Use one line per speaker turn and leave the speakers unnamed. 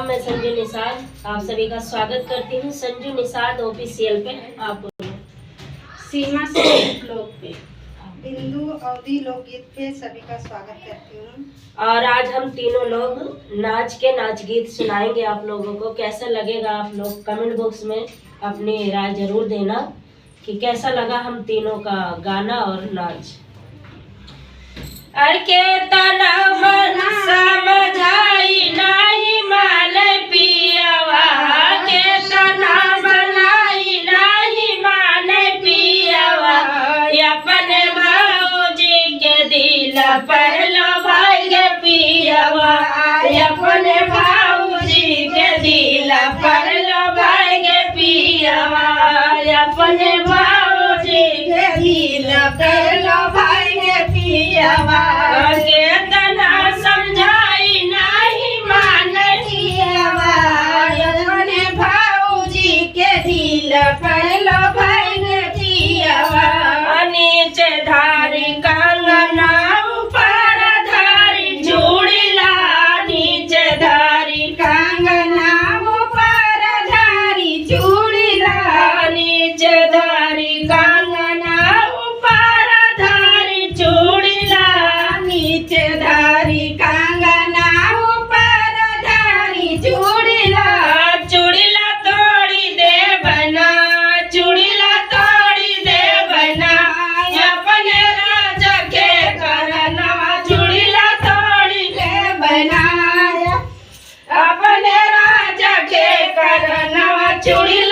मैं संजू निषाद आप सभी का स्वागत करती हूँ संजू निषाद ऑफिशियल पे। आप
सीमा से लोग पे
बिंदु अवधि लोकगीत पे सभी का स्वागत करती हूँ।
और आज हम तीनों लोग नाच गीत सुनाएंगे आप लोगों को। कैसा लगेगा आप लोग कमेंट बॉक्स में अपनी राय जरूर देना कि कैसा लगा हम तीनों का गाना और नाच। अरके तना मन समझाई नहीं मान पियवा के तना बनाई नहीं मान पियवा अपने भाऊजी के दिल पर लो भाई गे पियवा अपने भाऊजी के दिल पर लो भाई गे पियवा अपने भाऊजी के दिल पर लो भाई गे पियवा के तना समझाई नहीं मान पियवा अपने भाऊजी के दिल पर लो भाई गे पियवा नीचे धारी कंगना ऊपर धारी चूड़ीला नीचे धारी कंगना ऊपर धारी चूड़ीला नीचे धारी कंगना ऊपर धारी चूड़ीला नीचे धारी कंगना ऊपर धारी चूड़ीला चूड़ीला तोड़ी दे बना चूड़ीला तोड़ी दे बना अपने राजा के करनवा चूड़ीला तोड़ी दे बना अपने राजा के करनवा चूड़ीला